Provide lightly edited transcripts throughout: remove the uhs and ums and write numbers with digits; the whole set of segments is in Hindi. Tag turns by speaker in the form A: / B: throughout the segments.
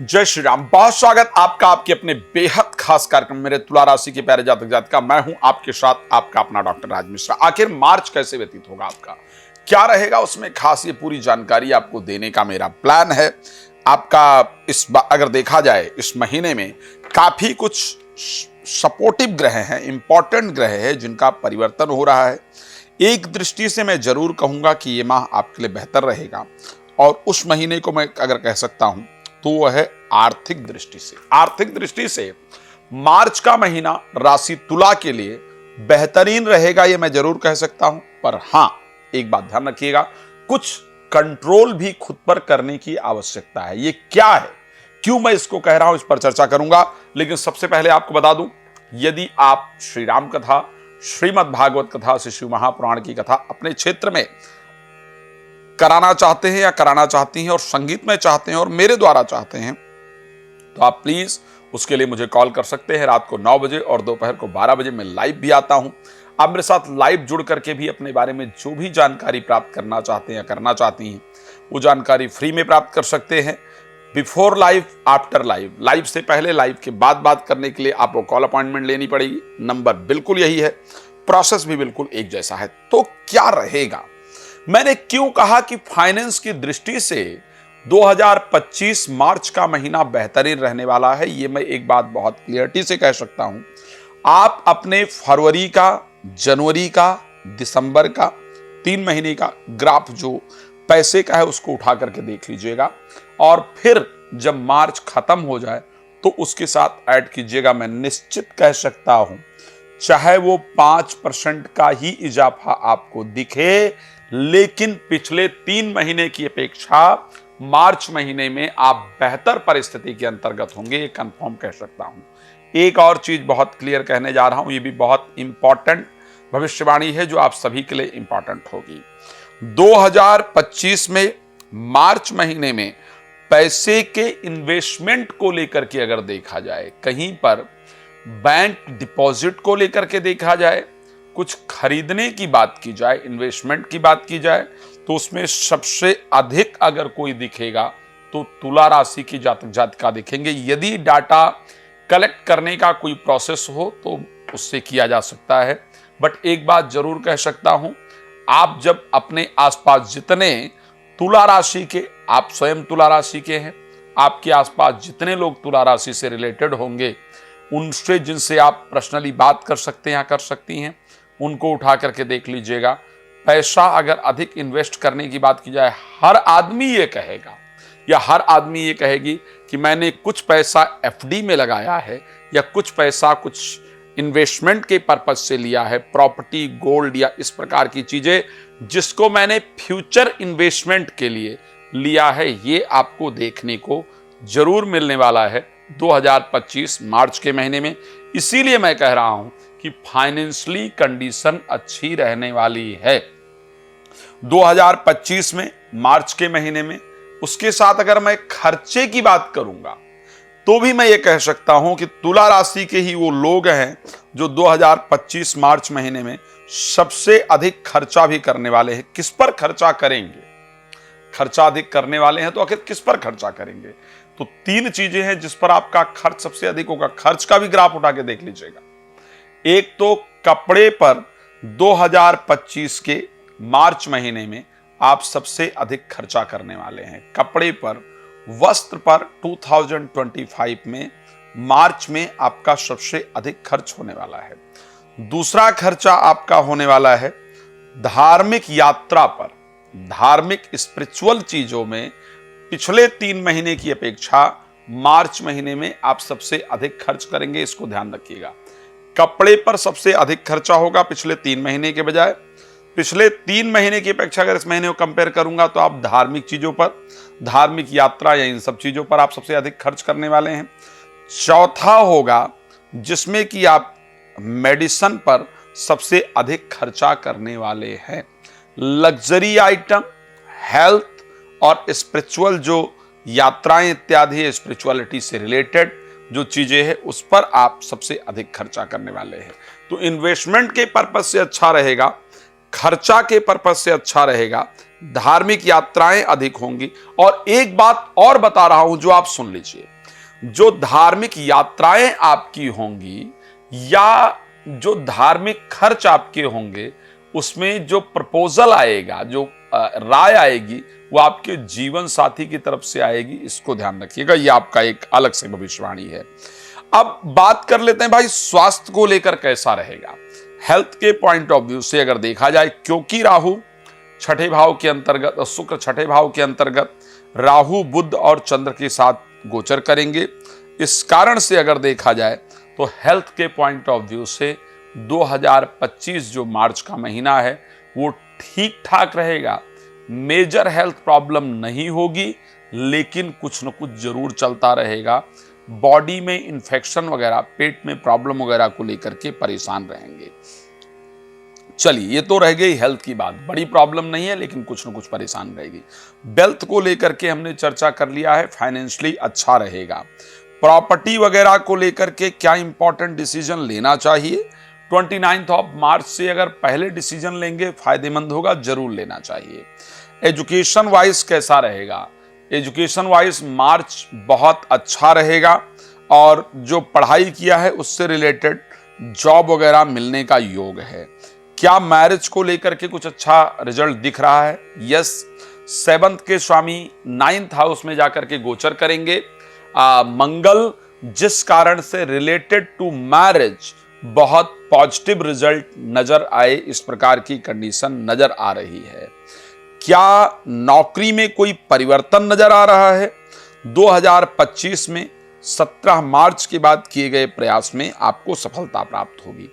A: जय श्री राम। बहुत स्वागत आपका आपके अपने बेहद खास कार्यक्रम मेरे तुला राशि के प्यारे जातक जातिका। मैं हूं आपके साथ आपका अपना डॉक्टर राज मिश्रा। आखिर मार्च कैसे व्यतीत होगा आपका, क्या रहेगा उसमें खास, ये पूरी जानकारी आपको देने का मेरा प्लान है। आपका अगर देखा जाए इस महीने में काफी कुछ सपोर्टिव ग्रह हैं, इंपॉर्टेंट ग्रह है जिनका परिवर्तन हो रहा है। एक दृष्टि से मैं जरूर कहूंगा कि ये माह आपके लिए बेहतर रहेगा और उस महीने को मैं अगर कह सकता हूं तो वह है आर्थिक दृष्टि से। आर्थिक दृष्टि से मार्च का महीना राशि तुला के लिए बेहतरीन रहेगा, यह मैं जरूर कह सकता हूं। पर हां, एक बात ध्यान रखिएगा, कुछ कंट्रोल भी खुद पर करने की आवश्यकता है। ये क्या है, क्यों मैं इसको कह रहा हूं, इस पर चर्चा करूंगा। लेकिन सबसे पहले आपको बता दूं, यदि आप श्री राम कथा, श्रीमद् भागवत कथा, श्री शिव महापुराण की कथा अपने क्षेत्र में कराना चाहते हैं या कराना चाहती हैं और संगीत में चाहते हैं और मेरे द्वारा चाहते हैं, तो आप प्लीज उसके लिए मुझे कॉल कर सकते हैं। रात को 9 बजे और दोपहर को 12 बजे मैं लाइव भी आता हूं। आप मेरे साथ लाइव जुड़ करके भी अपने बारे में जो भी जानकारी प्राप्त करना चाहते हैं या करना चाहती हैं, वो जानकारी फ्री में प्राप्त कर सकते हैं। Before live, after live, live से पहले, लाइव के बाद बात करने के लिए आपको कॉल अपॉइंटमेंट लेनी पड़ेगी। नंबर बिल्कुल यही है, प्रोसेस भी बिल्कुल एक जैसा है। तो क्या रहेगा, मैंने क्यों कहा कि फाइनेंस की दृष्टि से 2025 मार्च का महीना बेहतरीन रहने वाला है, ये मैं एक बात बहुत क्लियरिटी से कह सकता हूं। आप अपने फरवरी का, जनवरी का, दिसंबर का 3 महीने का ग्राफ जो पैसे का है उसको उठा करके देख लीजिएगा और फिर जब मार्च खत्म हो जाए तो उसके साथ ऐड कीजिएगा। मैं निश्चित कह सकता हूं, चाहे वो 5% का ही इजाफा आपको दिखे, लेकिन पिछले 3 महीने की अपेक्षा मार्च महीने में आप बेहतर परिस्थिति के अंतर्गत होंगे, ये कंफर्म कह सकता हूं। एक और चीज बहुत क्लियर कहने जा रहा हूं, ये भी बहुत इंपॉर्टेंट भविष्यवाणी है जो आप सभी के लिए इंपॉर्टेंट होगी। 2025 में मार्च महीने में पैसे के इन्वेस्टमेंट को लेकर के अगर देखा जाए, कहीं पर बैंक डिपॉजिट को लेकर के देखा जाए, कुछ खरीदने की बात की जाए, इन्वेस्टमेंट की बात की जाए, तो उसमें सबसे अधिक अगर कोई दिखेगा तो तुला राशि की जातक जातिका दिखेंगे। यदि डाटा कलेक्ट करने का कोई प्रोसेस हो तो उससे किया जा सकता है। बट एक बात जरूर कह सकता हूं, आप जब अपने आसपास जितने तुला राशि के, आप स्वयं तुला राशि के हैं, आपके आसपास जितने लोग तुला राशि से रिलेटेड होंगे, उनसे जिनसे आप पर्सनली बात कर सकते हैं या कर सकती हैं, उनको उठा करके देख लीजिएगा। पैसा अगर अधिक इन्वेस्ट करने की बात की जाए, हर आदमी ये कहेगा या हर आदमी ये कहेगी कि मैंने कुछ पैसा एफडी में लगाया है या कुछ पैसा कुछ इन्वेस्टमेंट के पर्पज से लिया है, प्रॉपर्टी, गोल्ड या इस प्रकार की चीजें जिसको मैंने फ्यूचर इन्वेस्टमेंट के लिए लिया है। ये आपको देखने को जरूर मिलने वाला है 2025 मार्च के महीने में। इसीलिए मैं कह रहा हूं कि फाइनेंशियली कंडीशन अच्छी रहने वाली है 2025 में, मार्च के महीने में। उसके साथ अगर मैं खर्चे की बात करूंगा तो भी मैं ये कह सकता हूं कि तुला राशि के ही वो लोग हैं जो 2025 मार्च महीने में सबसे अधिक खर्चा भी करने वाले हैं। किस पर खर्चा करेंगे, खर्चा अधिक करने वाले हैं तो आखिर किस पर खर्चा करेंगे? तो 3 चीजें हैं जिस पर आपका खर्च सबसे अधिक होगा। खर्च का भी ग्राफ उठा के देख लीजिएगा। एक तो कपड़े पर 2025 के मार्च महीने में आप सबसे अधिक खर्चा करने वाले हैं। कपड़े पर, वस्त्र पर 2025 में मार्च में आपका सबसे अधिक खर्च होने वाला है। दूसरा खर्चा आपका होने वाला है धार्मिक यात्रा पर। धार्मिक स्पिरिचुअल चीजों में पिछले 3 महीने की अपेक्षा मार्च महीने में आप सबसे अधिक खर्च करेंगे, इसको ध्यान रखिएगा। कपड़े पर सबसे अधिक खर्चा होगा पिछले 3 महीने के बजाय। पिछले 3 महीने की अपेक्षा अगर इस महीने को कंपेयर करूंगा तो आप धार्मिक चीजों पर, धार्मिक यात्रा या इन सब चीजों पर आप सबसे अधिक खर्च करने वाले हैं। चौथा होगा जिसमें कि आप मेडिसिन पर सबसे अधिक खर्चा करने वाले हैं। लग्जरी आइटम, हेल्थ और स्पिरिचुअल जो यात्राएं इत्यादि, स्पिरिचुअलिटी से रिलेटेड जो चीजें हैं उस पर आप सबसे अधिक खर्चा करने वाले हैं। तो इन्वेस्टमेंट के पर्पज से अच्छा रहेगा, खर्चा के पर्पज से अच्छा रहेगा, धार्मिक यात्राएं अधिक होंगी। और एक बात और बता रहा हूं जो आप सुन लीजिए, जो धार्मिक यात्राएं आपकी होंगी या जो धार्मिक खर्च आपके होंगे, उसमें जो प्रपोजल आएगा, जो राय आएगी, वो आपके जीवन साथी की तरफ से आएगी। इसको ध्यान रखिएगा, ये आपका एक अलग से भविष्यवाणी है। अब बात कर लेते हैं भाई स्वास्थ्य को लेकर कैसा रहेगा। हेल्थ के पॉइंट ऑफ व्यू से अगर देखा जाए, क्योंकि राहु छठे भाव के अंतर्गत, शुक्र छठे भाव के अंतर्गत राहु बुध और चंद्र के साथ गोचर करेंगे, इस कारण से अगर देखा जाए तो हेल्थ के पॉइंट ऑफ व्यू से 2025 जो मार्च का महीना है वो ठीक ठाक रहेगा। मेजर हेल्थ प्रॉब्लम नहीं होगी, लेकिन कुछ न कुछ जरूर चलता रहेगा। बॉडी में इन्फेक्शन वगैरह, पेट में प्रॉब्लम वगैरह को लेकर के परेशान रहेंगे। चलिए, ये तो रह गई हेल्थ की बात, बड़ी प्रॉब्लम नहीं है लेकिन कुछ न कुछ परेशान रहेगी। वेल्थ को लेकर के हमने चर्चा कर लिया है, फाइनेंशियली अच्छा रहेगा। प्रॉपर्टी वगैरह को लेकर के क्या इंपॉर्टेंट डिसीजन लेना चाहिए, 29 ऑफ मार्च से अगर पहले डिसीजन लेंगे फायदेमंद होगा, जरूर लेना चाहिए। एजुकेशन वाइज कैसा रहेगा, एजुकेशन वाइज मार्च बहुत अच्छा रहेगा और जो पढ़ाई किया है उससे रिलेटेड जॉब वगैरह मिलने का योग है। क्या मैरिज को लेकर के कुछ अच्छा रिजल्ट दिख रहा है? यस, 7th के स्वामी 9th हाउस में जाकर के गोचर करेंगे मंगल, जिस कारण से रिलेटेड टू मैरिज बहुत पॉजिटिव रिजल्ट नजर आए, इस प्रकार की कंडीशन नजर आ रही है। क्या नौकरी में कोई परिवर्तन नजर आ रहा है? 2025 में 17 मार्च के बाद किए गए प्रयास में आपको सफलता प्राप्त होगी।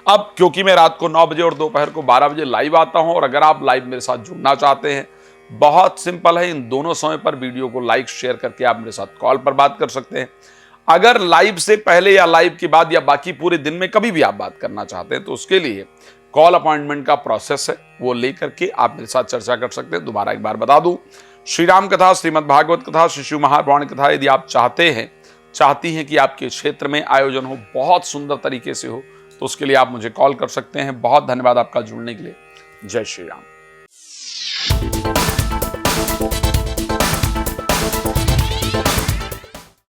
A: अब क्योंकि मैं रात को 9 बजे और दोपहर को 12 बजे लाइव आता हूं, और अगर आप लाइव मेरे साथ जुड़ना चाहते हैं, बहुत सिंपल है, इन दोनों समय पर वीडियो को लाइक शेयर करके आप मेरे साथ कॉल पर बात कर सकते हैं। अगर लाइव से पहले या लाइव के बाद या बाकी पूरे दिन में कभी भी आप बात करना चाहते हैं, तो उसके लिए कॉल अपॉइंटमेंट का प्रोसेस है, वो लेकर के आप मेरे साथ चर्चा कर सकते हैं। दोबारा एक बार बता दूं, श्री राम कथा, श्रीमद् भागवत कथा, शिशु महापुराण कथा यदि आप चाहती हैं कि आपके क्षेत्र में आयोजन हो, बहुत सुंदर तरीके से हो, तो उसके लिए आप मुझे कॉल कर सकते हैं। बहुत धन्यवाद आपका जुड़ने के लिए। जय श्री राम।